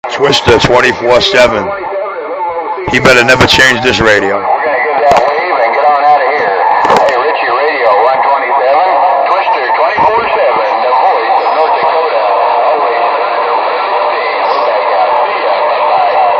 Twister 24/7. He better never change this radio. We're going to get that wave and get on out of here. Hey, Richie Radio 127, Twister 24/7, the voice of North Dakota. Always trying to win this team. We're back out. See ya. Bye-bye.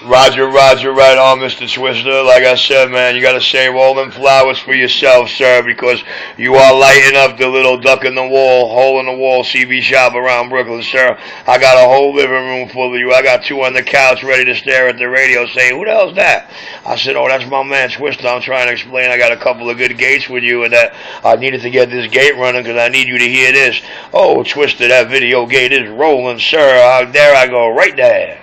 Roger, Roger, right on, Mr. Twister. Like I said, man, you got to save all them flowers for yourself, sir, because you are lighting up the little duck in the wall, hole in the wall CB shop around Brooklyn, sir. I got a whole living room full of you. I got two on the couch ready to stare at the radio saying, who the hell's that? I said, oh, that's my man Twister. I'm trying to explain I got a couple of good gates with you and that I needed to get this gate running because I need you to hear this. Oh, Twister, that video gate is rolling, sir. There I go, right there.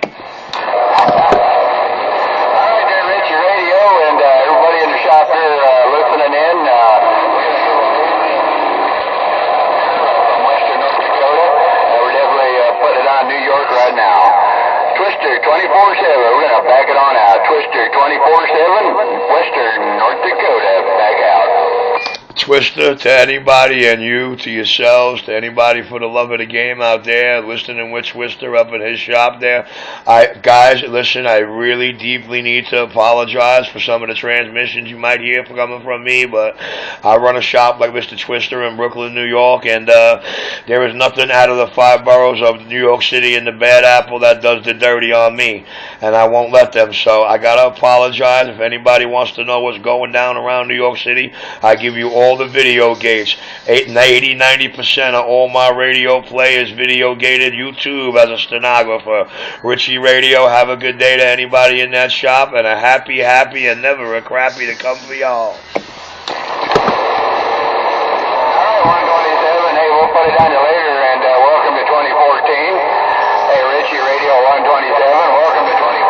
Twister 24/7. We're going to back it on out. Twister 24/7, Western North Dakota. Back out. Twister, to anybody and you, to yourselves, to anybody for the love of the game out there, listening with Twister up in his shop there. Guys, listen, I really deeply need to apologize for some of the transmissions you might hear coming from me, but I run a shop like Mr. Twister in Brooklyn, New York, and there is nothing out of the 5 boroughs of New York City and the Bad Apple that does the dirty on me, and I won't let them, so I gotta apologize. If anybody wants to know what's going down around New York City, I give you all the video gates. 80-90% of all my radio play is video gated. YouTube as a stenographer. Richie Radio, have a good day to anybody in that shop, and a happy, and never a crappy to come for y'all. Alright, 127. Hey, we'll put it on you later, and welcome to 2014. Hey, Richie Radio 127. Welcome to 2014.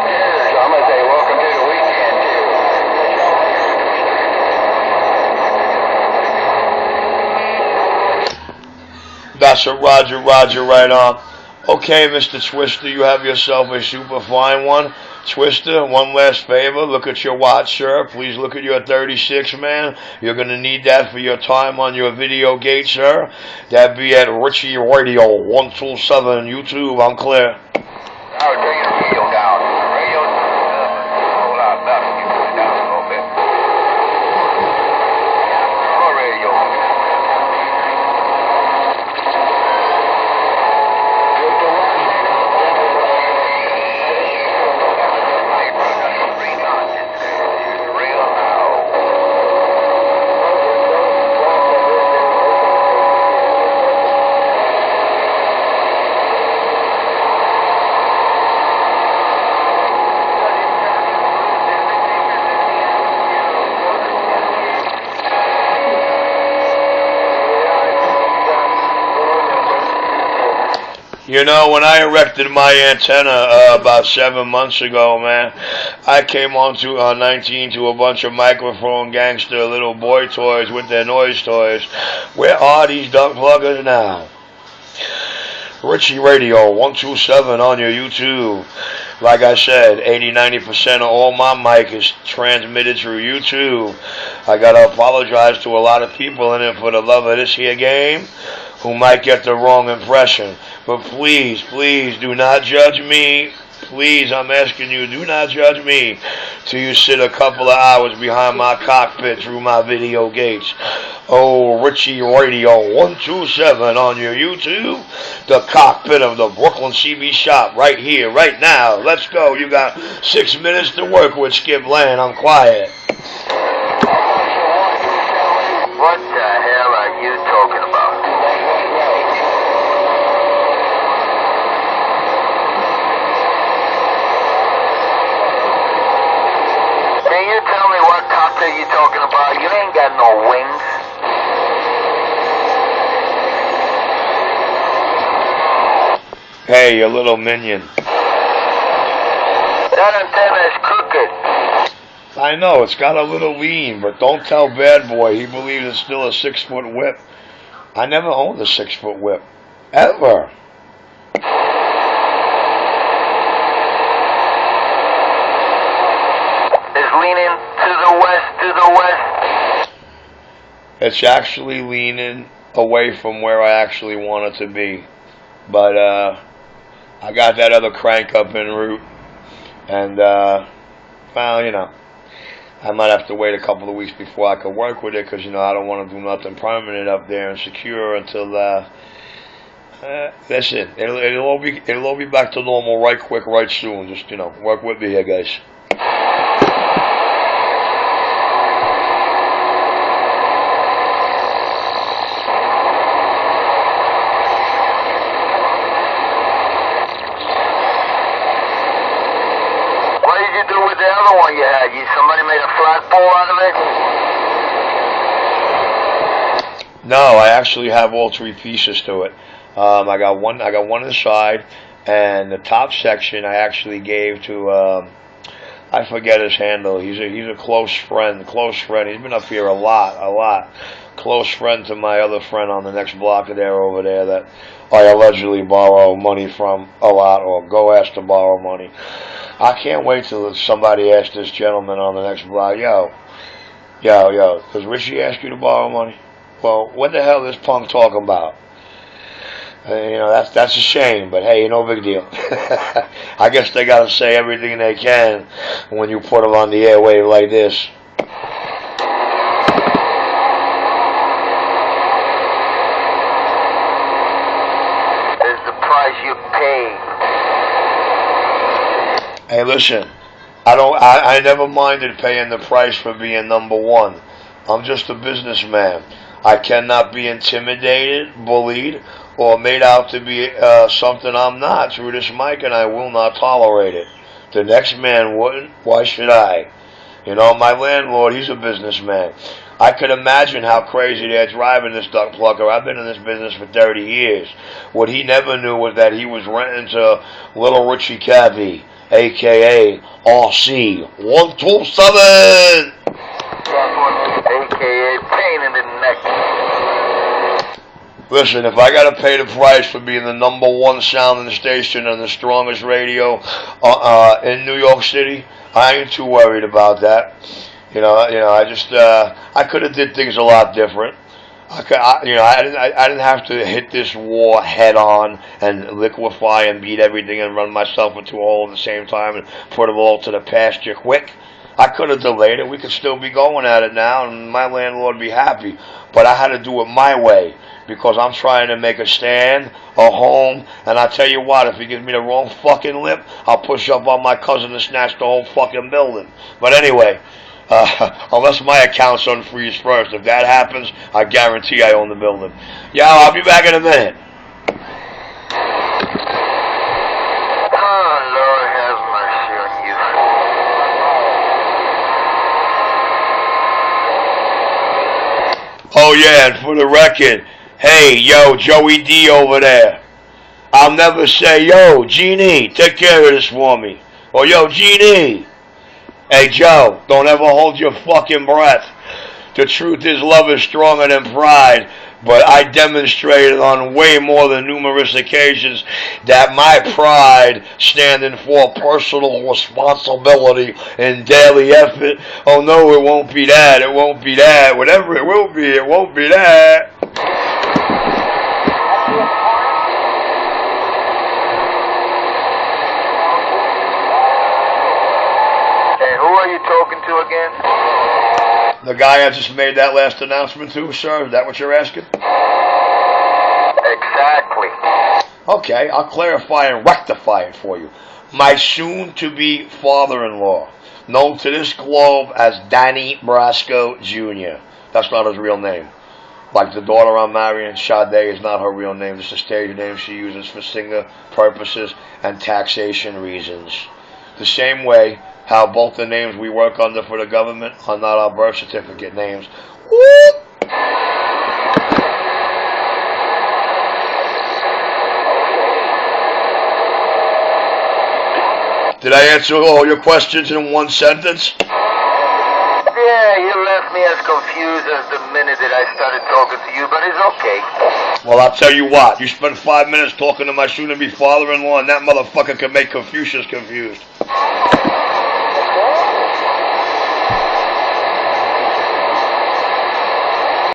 And I'm going to say welcome to the weekend, too. That's a Roger, right on. Okay, Mr. Twister, you have yourself a super fine one. Twister, one last favor. Look at your watch, sir. Please look at your 36, man. You're going to need that for your time on your video gate, sir. That'd be at Richie Radio 127 YouTube. I'm clear. I'll turn your radio down. Radio's a whole lot better. You put it down a little bit. More radio. You know, when I erected my antenna about 7 months ago, man, I came on to 19 to a bunch of microphone gangster little boy toys with their noise toys. Where are these duck pluggers now? Richie Radio 127 on your YouTube. Like I said, 80-90% of all my mic is transmitted through YouTube. I gotta apologize to a lot of people in it for the love of this here game who might get the wrong impression. But please, do not judge me. Please, I'm asking you, do not judge me till you sit a couple of hours behind my cockpit through my video gates. Oh, Richie Radio 127 on your YouTube. The cockpit of the Brooklyn CB shop right here, right now. Let's go. You got 6 minutes to work with, Skip Land. I'm quiet. What the hell are you talking about? Can you tell me what cockpit you talking about? You ain't got no wings. Hey, you little minion. That antenna is crooked. I know, it's got a little lean, but don't tell Bad Boy. He believes it's still a 6-foot whip. I never owned a 6-foot whip. Ever. It's actually leaning away from where I actually want it to be. But I got that other crank up en route. And, well, you know, I might have to wait a couple of weeks before I can work with it because, you know, I don't want to do nothing permanent up there and secure until, listen, it'll all be back to normal right quick, right soon. Just, you know, work with me here, guys. You had somebody made a flagpole out of it? No, I actually have all three pieces to it. I got one inside, and the top section I actually gave to I forget his handle. He's a close friend. He's been up here a lot. Close friend to my other friend on the next block over there that I allegedly borrow money from a lot, or go ask to borrow money. I can't wait till somebody asks this gentleman on the next block, yo, does Richie ask you to borrow money? Well, what the hell is this punk talking about? You know, that's a shame, but hey, no big deal. I guess they gotta say everything they can when you put them on the airwave like this. Is the price you pay? Hey, listen, I never minded paying the price for being number one. I'm just a businessman. I cannot be intimidated, bullied, or made out to be something I'm not through this mic, and I will not tolerate it. The next man wouldn't. Why should I? You know, my landlord, he's a businessman. I could imagine how crazy they're driving this duck plucker. I've been in this business for 30 years. What he never knew was that he was renting to Little Richie Cavey, a.k.a. RC 127. A.k.a. pain in the neck. Listen, if I gotta pay the price for being the number one sounding station and the strongest radio in New York City, I ain't too worried about that. You know, I just I could have did things a lot different. I didn't have to hit this war head on and liquefy and beat everything and run myself into a hole at the same time and put it all to the pasture quick. I could have delayed it. We could still be going at it now, and my landlord would be happy. But I had to do it my way because I'm trying to make a stand, a home, and I tell you what, if he gives me the wrong fucking lip, I'll push up on my cousin and snatch the whole fucking building. But anyway, unless my account's unfreeze first. If that happens, I guarantee I own the building. Yeah, I'll be back in a minute. Oh, Lord have mercy on you. Oh yeah, and for the record, hey, yo, Joey D over there. I'll never say, yo, Genie, take care of this for me. Or, yo, Genie. Hey, Joe, don't ever hold your fucking breath. The truth is love is stronger than pride, but I demonstrated on way more than numerous occasions that my pride, standing for personal responsibility and daily effort, oh no, it won't be that, whatever it will be, it won't be that. Talking to again? The guy I just made that last announcement to, sir? Is that what you're asking? Exactly. Okay, I'll clarify and rectify it for you. My soon-to-be father-in-law, known to this globe as Danny Brasco Jr. That's not his real name. Like the daughter I'm marrying, Sade, is not her real name. It's a stage name she uses for singer purposes and taxation reasons. The same way how both the names we work under for the government are not our birth certificate names. Whoop! Did I answer all your questions in one sentence? Yeah, you left me as confused as the minute that I started talking to you, but it's okay. Well, I'll tell you what. You spent 5 minutes talking to my soon-to-be father-in-law, and that motherfucker can make Confucius confused.